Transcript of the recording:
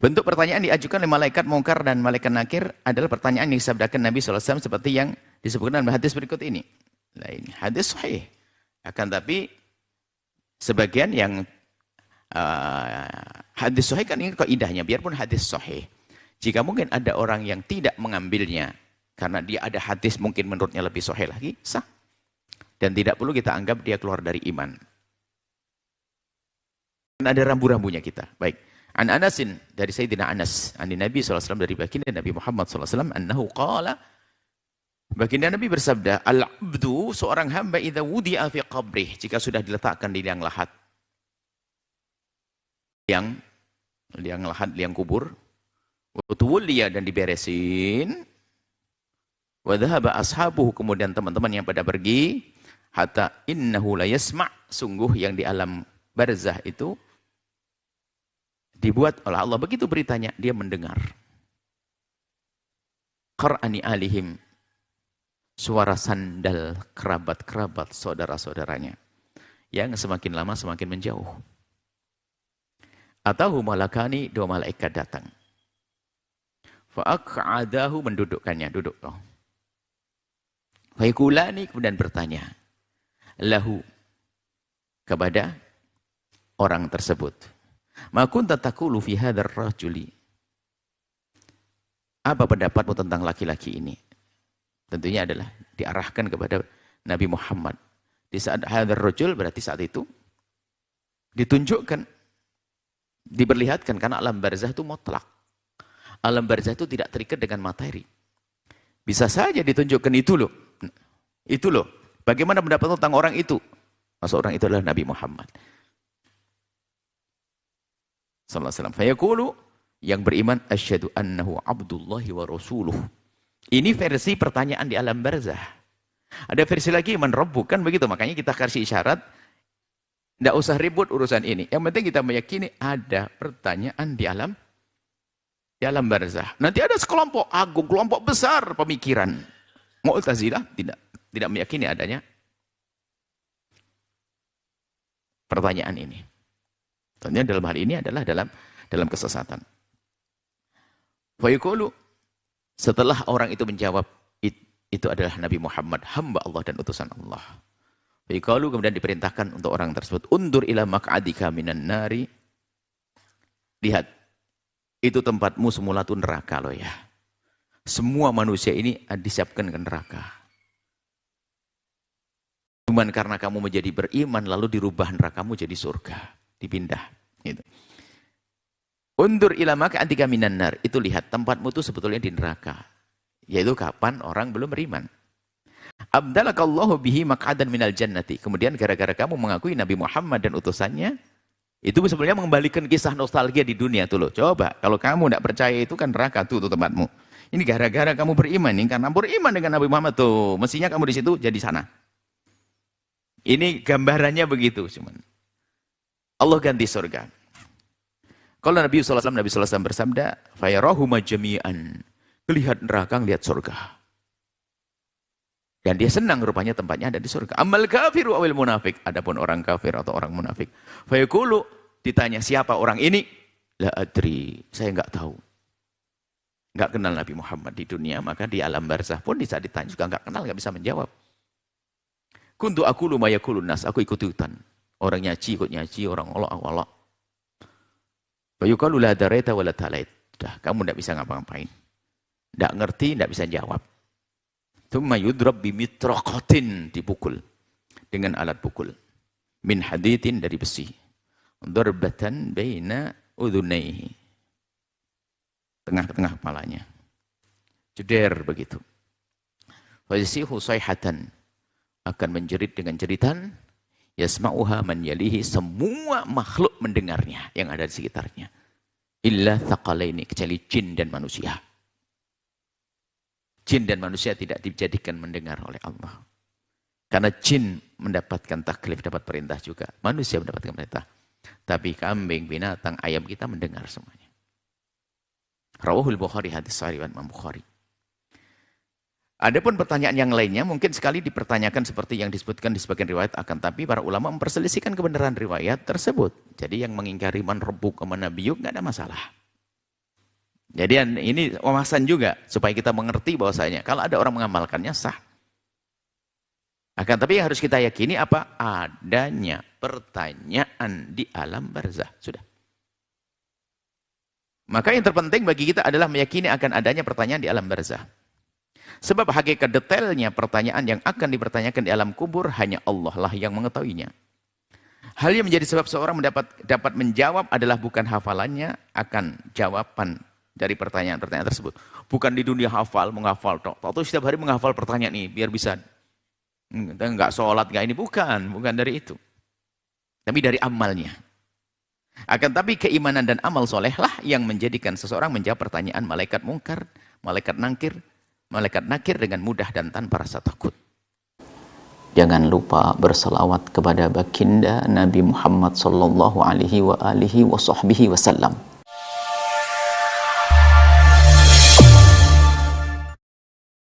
Bentuk pertanyaan diajukan oleh malaikat mungkar dan malaikat nakir adalah pertanyaan yang disabdakan Nabi SAW seperti yang disebutkan dalam hadis berikut ini. Nah, ini hadis sahih. Akan tapi sebagian yang hadis sahih kan ini kaidahnya, biarpun hadis sahih. Jika mungkin ada orang yang tidak mengambilnya karena dia ada hadis mungkin menurutnya lebih sahih lagi, sah. Dan tidak perlu kita anggap dia keluar dari iman. Dan ada rambu-rambunya kita. Baik. An Anasin dari Sayyidina Anas, an Nabi SAW dari baginda Nabi Muhammad SAW, annahu qala, baginda Nabi bersabda, al-abdu seorang hamba idza wudi'a fi qabrih, jika sudah diletakkan di liang lahat, liang lahat, liang kubur, wa tuwliya dan diberesin, wa dhahaba ashabuhu kemudian teman-teman yang pada pergi, hatta innahu la yasma', sungguh yang di alam barzah itu dibuat oleh Allah, begitu beritanya, dia mendengar. Qar'ani alihim, suara sandal kerabat-kerabat saudara-saudaranya, yang semakin lama semakin menjauh. Atahu malakani, dua malaikat datang. Fa'aq'adahu, mendudukkannya, duduk kau. Faikulani, kemudian bertanya, lahu, kepada orang tersebut. Ma kunta taqulu fi hadzal rajuli. Apa pendapatmu tentang laki-laki ini? Tentunya adalah diarahkan kepada Nabi Muhammad. Di saat hadzal rajul berarti saat itu ditunjukkan, diperlihatkan, karena alam barzah itu mutlak. Alam barzah itu tidak terikat dengan materi. Bisa saja ditunjukkan itu loh. Itu loh. Bagaimana pendapat tentang orang itu? Masa orang itu adalah Nabi Muhammad sallallahu alaihi wasallam. Fayaqulu, yang beriman, asyhadu annahu abdullahi wa rasuluh. Ini versi pertanyaan di alam barzah. Ada versi lagi, man rabbuk, kan begitu. Makanya kita kasih isyarat, tidak usah ribut urusan ini. Yang penting kita meyakini ada pertanyaan di alam barzah. Nanti ada sekelompok agung, kelompok besar pemikiran. Mu'tazilah tidak meyakini adanya pertanyaan ini. Tentunya dalam hal ini adalah dalam kesesatan. Fayaqulu, setelah orang itu menjawab, itu adalah Nabi Muhammad, hamba Allah dan utusan Allah. Fayaqulu, kemudian diperintahkan untuk orang tersebut, undur ila maq'adika minan nari. Lihat, itu tempatmu semula itu neraka loh ya. Semua manusia ini disiapkan ke neraka. Cuman karena kamu menjadi beriman, lalu dirubah nerakamu jadi surga. Dipindah. Gitu. Undur ila maq'adika minan nar. Itu lihat, tempatmu itu sebetulnya di neraka. Yaitu kapan orang belum beriman. Abdalakallahu bihi maq'adan minal jannati. Kemudian gara-gara kamu mengakui Nabi Muhammad dan utusannya, itu sebenarnya mengembalikan kisah nostalgia di dunia tuh loh. Coba, kalau kamu tidak percaya itu kan neraka tuh tempatmu. Ini gara-gara kamu beriman. Ini karena beriman dengan Nabi Muhammad tuh. Mestinya kamu di situ jadi sana. Ini gambarannya begitu. Cuman Allah ganti surga. Kalau Nabi SAW bersabda, fayarahuma jami'an. Lihat neraka, lihat surga. Dan dia senang rupanya tempatnya ada di surga. Amal kafiru awil munafik. Adapun orang kafir atau orang munafik. Fayaqulu, ditanya siapa orang ini? La adri, saya enggak tahu. Enggak kenal Nabi Muhammad di dunia, maka di alam barzah pun di saat ditanya juga enggak kenal, enggak bisa menjawab. Kuntu aqulu ma yaqulun nas, aku ikut-ikutan. Orang nyaci ikut nyaci, orang olok. Fayuqalu la daraita wa la talait. Dah, kamu enggak bisa ngapa-ngapain. Enggak ngerti, enggak bisa jawab. Tsumma yudrab bimitraqatin, dipukul dengan alat pukul. Min hadidin, dari besi. Darbatan baina udhunaihi. Tengah-tengah kepalanya. Jeder begitu. Fayasihu sayhatan, akan menjerit dengan jeritan. Yasma'uha man yalihi, semua makhluk mendengarnya yang ada di sekitarnya. Illa thaqalaini, kecuali jin dan manusia. Jin dan manusia tidak dijadikan mendengar oleh Allah. Karena jin mendapatkan taklif, dapat perintah juga. Manusia mendapatkan perintah. Tapi kambing, binatang, ayam kita mendengar semuanya. Rawahul Bukhari, hadis sahih Imam Bukhari. Adapun pertanyaan yang lainnya mungkin sekali dipertanyakan seperti yang disebutkan di sebagian riwayat, akan tapi para ulama memperselisihkan kebenaran riwayat tersebut. Jadi yang mengingkari man rabbuk wa man nabiyuk enggak ada masalah. Jadi ini wawasan juga supaya kita mengerti bahwasanya kalau ada orang mengamalkannya sah. Akan tapi yang harus kita yakini apa? Adanya pertanyaan di alam barzah. Sudah. Maka yang terpenting bagi kita adalah meyakini akan adanya pertanyaan di alam barzah. Sebab hakikat detailnya pertanyaan yang akan dipertanyakan di alam kubur hanya Allah lah yang mengetahuinya. Hal yang menjadi sebab seorang dapat menjawab adalah bukan hafalannya, akan jawaban dari pertanyaan-pertanyaan tersebut. Bukan di dunia hafal, menghafal. Atau setiap hari menghafal pertanyaan ini biar bisa enggak sholat, enggak ini. Bukan dari itu. Tapi dari amalnya. Akan tapi keimanan dan amal solehlah yang menjadikan seseorang menjawab pertanyaan malaikat mungkar, malaikat nakir dengan mudah dan tanpa rasa takut. Jangan lupa berselawat kepada baginda Nabi Muhammad sallallahu alaihi wa alihi wa sahbihi wasallam.